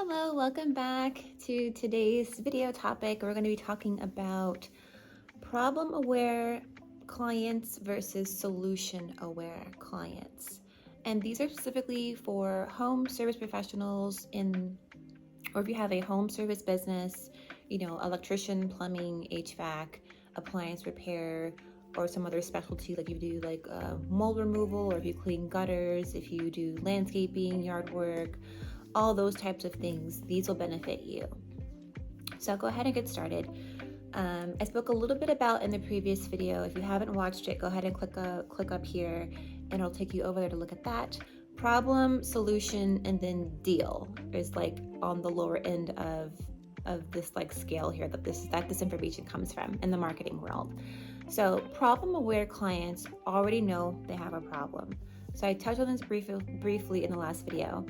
Hello, welcome back to today's video topic. We're going to be talking about problem-aware clients versus solution-aware clients. And these are specifically for home service professionals or if you have a home service business, electrician, plumbing, HVAC, appliance repair, or some other specialty like you do mold removal, or if you clean gutters, if you do landscaping, yard work, all those types of things, these will benefit you. So I'll go ahead and get started. I spoke a little bit about in the previous video. If you haven't watched it, go ahead and click up here and it'll take you over there to look at that. Problem, solution, and then deal is like on the lower end of this like scale here that this information comes from in the marketing world. So problem aware clients already know they have a problem. So I touched on this briefly in the last video.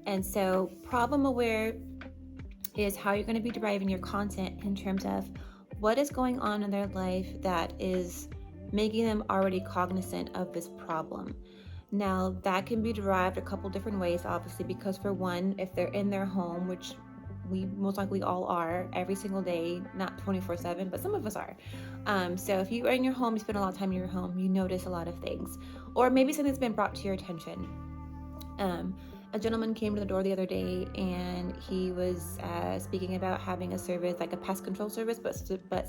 And so problem aware is how you're going to be deriving your content in terms of what is going on in their life that is making them already cognizant of this problem. Now, that can be derived a couple different ways, obviously, because for one, if they're in their home, which we most likely all are every single day, not 24/7, but some of us are. So if you are in your home, you spend a lot of time in your home, you notice a lot of things, or maybe something's been brought to your attention. A gentleman came to the door the other day and he was speaking about having a service, like a pest control service, but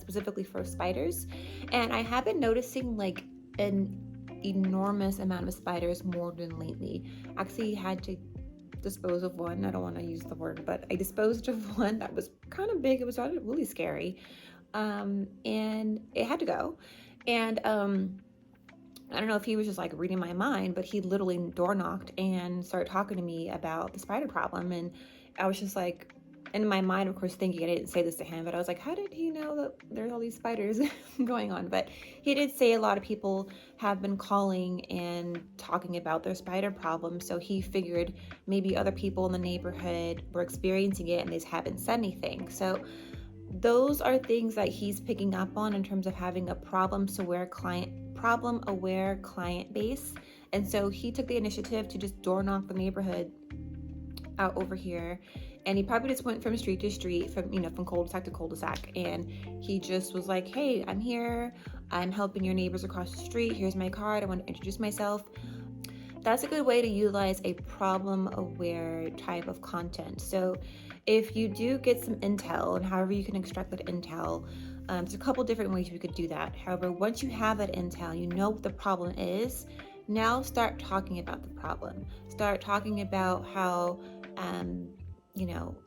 specifically for spiders. And I have been noticing like an enormous amount of spiders more than lately. Actually had to dispose of one. I don't want to use the word, but I disposed of one that was kind of big. It was really scary. And it had to go. And I don't know if he was just like reading my mind, but he literally door knocked and started talking to me about the spider problem. And I was just like, in my mind, of course, thinking I didn't say this to him, but I was like, how did he know that there's all these spiders going on? But he did say a lot of people have been calling and talking about their spider problem. So he figured maybe other people in the neighborhood were experiencing it and they just haven't said anything. So those are things that he's picking up on in terms of having a problem-aware client base. And so he took the initiative to just door knock the neighborhood out over here, and he probably just went from street to street, from cul-de-sac to cul-de-sac, and he just was like, hey, I'm here, I'm helping your neighbors across the street, here's my card, I want to introduce myself. That's a good way to utilize a problem-aware type of content. So if you do get some intel, and however you can extract that intel, there's a couple different ways you could do that. However, once you have that intel, you know what the problem is, now start talking about the problem. Start talking about how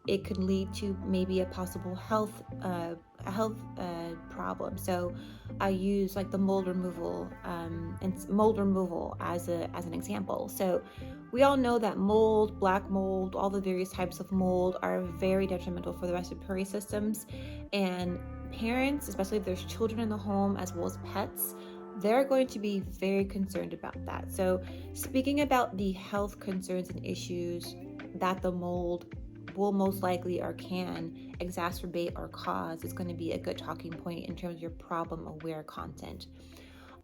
it could lead to maybe a possible health problem. So I use like the mold removal as an example. So we all know that mold, black mold, all the various types of mold are very detrimental for the respiratory systems, and parents, especially if there's children in the home as well as pets, they're going to be very concerned about that. So speaking about the health concerns and issues that the mold will most likely or can exacerbate or cause is going to be a good talking point in terms of your problem-aware content.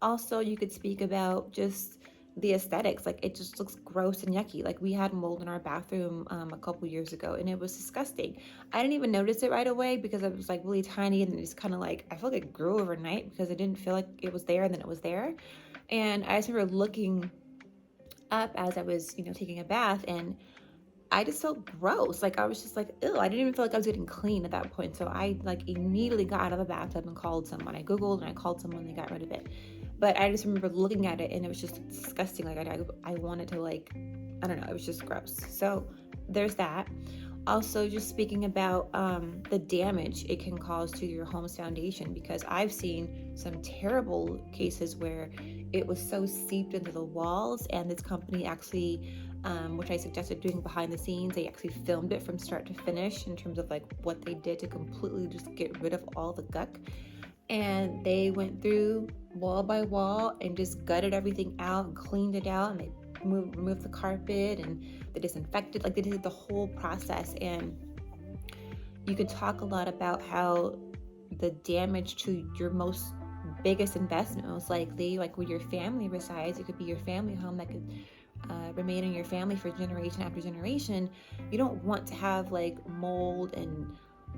Also, you could speak about just the aesthetics. Like, it just looks gross and yucky. Like, we had mold in our bathroom a couple years ago, and it was disgusting. I didn't even notice it right away because it was like really tiny, and it just kind of like, I feel like it grew overnight because it didn't feel like it was there, and then it was there. And I just remember looking up as I was, taking a bath, and I just felt gross. Like, I was just like, ew, I didn't even feel like I was getting clean at that point. So I like immediately got out of the bathtub and called someone. I Googled and I called someone and they got rid of it. But I just remember looking at it and it was just disgusting. Like, I wanted to, like, I don't know, it was just gross. So there's that. Also, just speaking about the damage it can cause to your home's foundation, because I've seen some terrible cases where it was so seeped into the walls, and this company actually, which I suggested doing behind the scenes, they actually filmed it from start to finish in terms of like what they did to completely just get rid of all the guck. And they went through wall by wall and just gutted everything out and cleaned it out, and they removed the carpet and they disinfected, like they did the whole process. And you could talk a lot about how the damage to your biggest investment, most likely, like where your family resides, it could be your family home that could remain in your family for generation after generation, you don't want to have like mold and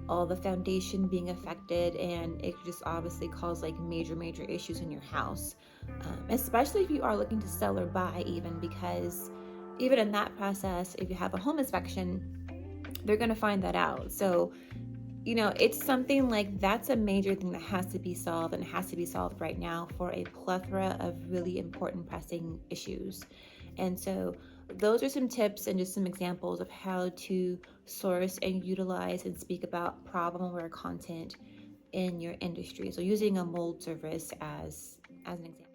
all the foundation being affected, and it could just obviously cause like major issues in your house, especially if you are looking to sell or buy, even because even in that process, if you have a home inspection, they're going to find that out. So it's something like that's a major thing that has to be solved, and has to be solved right now for a plethora of really important pressing issues. And so those are some tips and just some examples of how to source and utilize and speak about problem aware content in your industry. So using a mold service as an example.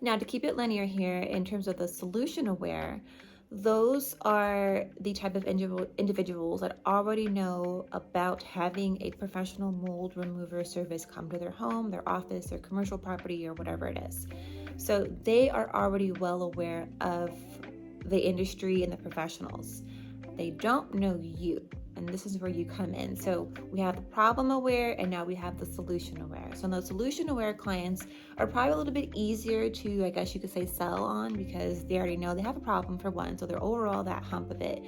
Now, to keep it linear here in terms of the solution aware, those are the type of individuals that already know about having a professional mold remover service come to their home, their office, their commercial property, or whatever it is. So they are already well aware of the industry and the professionals. They don't know you, and this is where you come in. So we have the problem aware, and now we have the solution aware. So those solution aware clients are probably a little bit easier to, I guess you could say, sell on, because they already know they have a problem for one, so they're over that hump of it.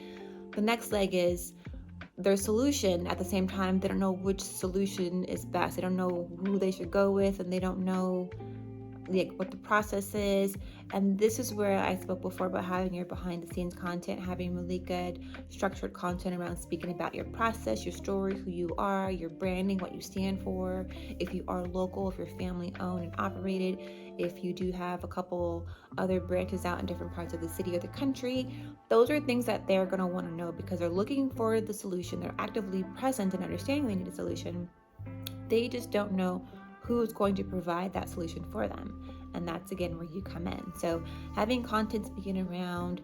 The next leg is their solution. At the same time, they don't know which solution is best. They don't know who they should go with, and they don't know like what the process is. And this is where I spoke before about having your behind the scenes content, having really good structured content around speaking about your process, your story, who you are, your branding, what you stand for, if you are local, if you're family owned and operated, if you do have a couple other branches out in different parts of the city or the country. Those are things that they're going to want to know, because they're looking for the solution. They're actively present and understanding they need a solution. They just don't know who's going to provide that solution for them. And that's again where you come in. So having content speaking around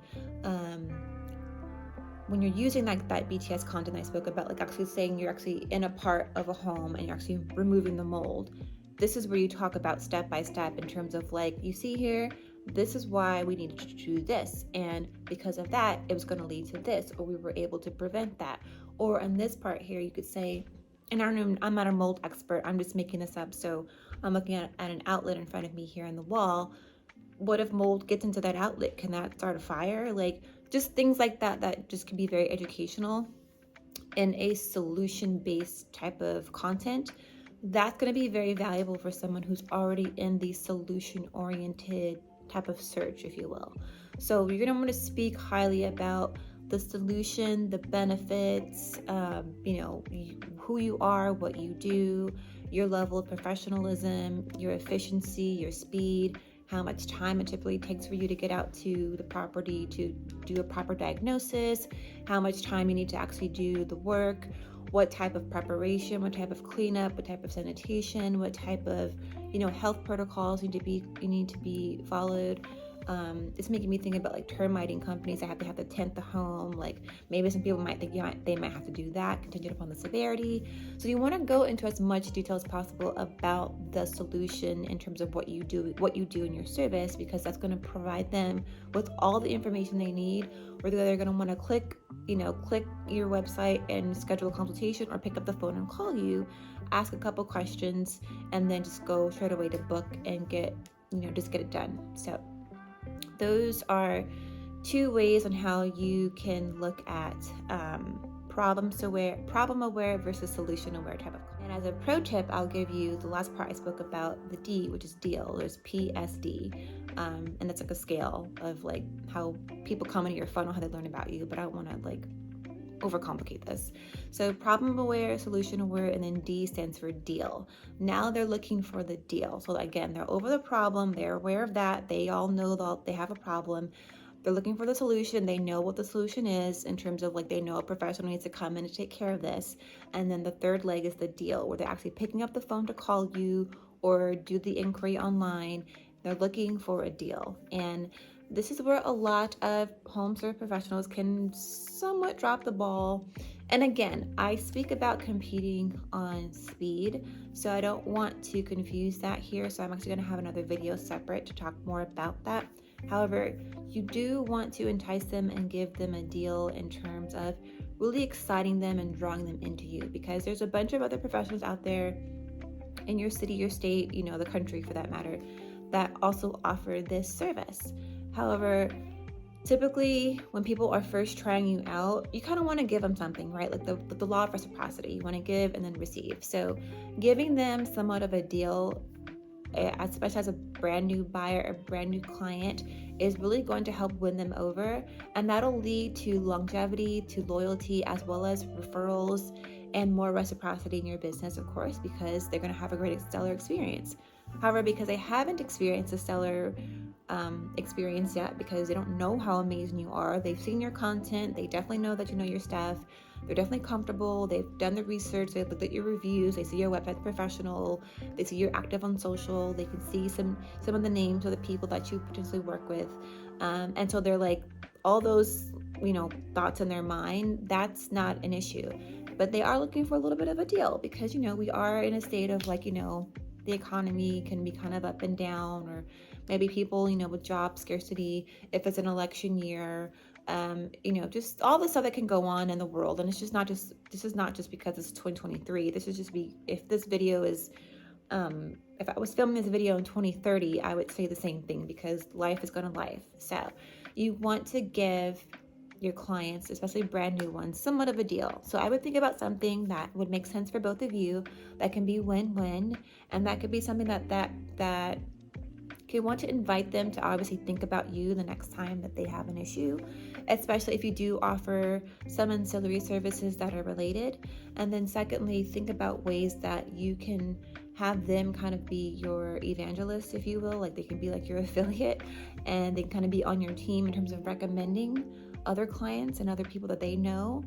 when you're using like that BTS content I spoke about, like actually saying you're actually in a part of a home and you're actually removing the mold. This is where you talk about step by step in terms of like, you see here, this is why we needed to do this, and because of that it was going to lead to this, or we were able to prevent that. Or in this part here you could say, and I'm not a mold expert, I'm just making this up, so I'm looking at an outlet in front of me here on the wall. What if mold gets into that outlet? Can that start a fire? Like just things like that just can be very educational in a solution-based type of content. That's going to be very valuable for someone who's already in the solution-oriented type of search, if you will. So you're going to want to speak highly about the solution, the benefits, who you are, what you do, your level of professionalism, your efficiency, your speed, how much time it typically takes for you to get out to the property to do a proper diagnosis, how much time you need to actually do the work, what type of preparation, what type of cleanup, what type of sanitation, what type of health protocols need to be followed. It's making me think about like termiting companies that have to have the 10th home. Like maybe some people might think they might have to do that contingent upon the severity. So you want to go into as much detail as possible about the solution in terms of what you do in your service, because that's going to provide them with all the information they need, whether they're going to want to click your website and schedule a consultation, or pick up the phone and call you, ask a couple questions, and then just go straight away to book and get it done. So those are two ways on how you can look at problem aware versus solution aware type of. And as a pro tip, I'll give you the last part I spoke about, the D, which is deal. There's PSD, and that's like a scale of like how people come into your funnel, how they learn about you. But I don't want to like overcomplicate this. So problem aware, solution aware, and then D stands for deal. Now they're looking for the deal. So again, they're over the problem, they're aware of that, they all know that they have a problem. They're looking for the solution. They know what the solution is in terms of like they know a professional needs to come in and take care of this. And then the third leg is the deal, where they're actually picking up the phone to call you or do the inquiry online. They're looking for a deal. And this is where a lot of home service professionals can somewhat drop the ball. And again, I speak about competing on speed, so I don't want to confuse that here. So I'm actually going to have another video separate to talk more about that. However, you do want to entice them and give them a deal in terms of really exciting them and drawing them into you, because there's a bunch of other professionals out there in your city, your state, the country for that matter, that also offer this service. However, typically when people are first trying you out, you kind of want to give them something, right? Like the law of reciprocity. You want to give and then receive. So giving them somewhat of a deal, especially as a brand new buyer or brand new client, is really going to help win them over, and that'll lead to longevity, to loyalty, as well as referrals and more reciprocity in your business, of course, because they're going to have a great stellar experience. However, because they haven't experienced a stellar experience yet, because they don't know how amazing you are, they've seen your content, they definitely know that you know your stuff, they're definitely comfortable, they've done the research, they've looked at your reviews, they see your website's professional, they see you're active on social, they can see some of the names of the people that you potentially work with, and so they're like, all those thoughts in their mind, that's not an issue. But they are looking for a little bit of a deal, because we are in a state of the economy can be kind of up and down, or maybe people with job scarcity, if it's an election year, just all the stuff that can go on in the world. And this is not just because it's 2023. This is just if this video is if I was filming this video in 2030, I would say the same thing, because life is going to life. So you want to give your clients, especially brand new ones, somewhat of a deal. So I would think about something that would make sense for both of you, that can be win-win, and that could be something that you want to invite them to obviously think about you the next time that they have an issue, especially if you do offer some ancillary services that are related. And then secondly, think about ways that you can have them kind of be your evangelist, if you will. Like, they can be like your affiliate, and they can kind of be on your team in terms of recommending other clients and other people that they know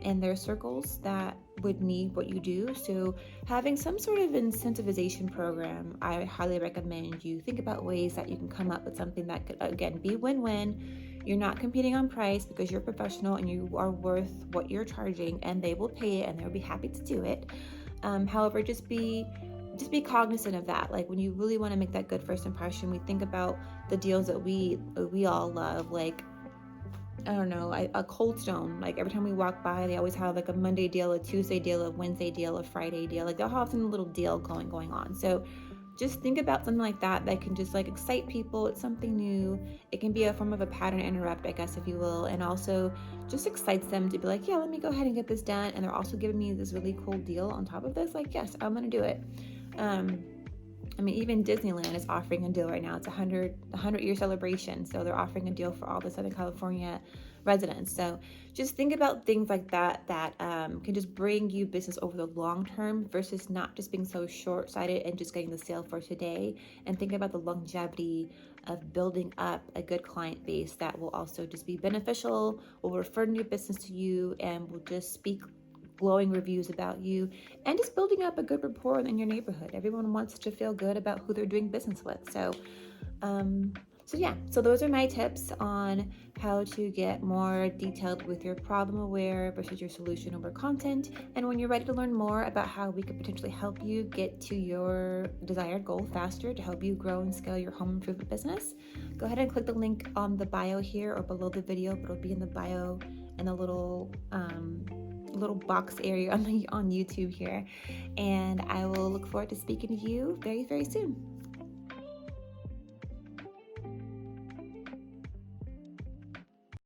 in their circles that would need what you do. So having some sort of incentivization program, I highly recommend you think about ways that you can come up with something that could, again, be win-win. You're not competing on price, because you're professional and you are worth what you're charging, and they will pay it and they'll be happy to do it. However, just be cognizant of that. Like, when you really want to make that good first impression, we think about the deals that we all love, like, I don't know, a Cold Stone. Like, every time we walk by, they always have like a Monday deal, a Tuesday deal, a Wednesday deal, a Friday deal. Like, they'll have some little deal going on. So just think about something like that can just like excite people. It's something new. It can be a form of a pattern interrupt, I guess, if you will, and also just excites them to be like, yeah, let me go ahead and get this done. And they're also giving me this really cool deal on top of this. Like, yes, I'm gonna do it. I mean, even Disneyland is offering a deal right now. It's a 100-year celebration. So they're offering a deal for all the Southern California residents. So just think about things like that can just bring you business over the long term, versus not just being so short-sighted and just getting the sale for today. And think about the longevity of building up a good client base that will also just be beneficial, will refer new business to you, and will just speak glowing reviews about you, and just building up a good rapport in your neighborhood. Everyone wants to feel good about who they're doing business with. So those are my tips on how to get more detailed with your problem aware versus your solution aware content. And when you're ready to learn more about how we could potentially help you get to your desired goal faster, to help you grow and scale your home improvement business, go ahead and click the link on the bio here or below the video, but it'll be in the bio in the little box area on YouTube here. And I will look forward to speaking to you very, very soon.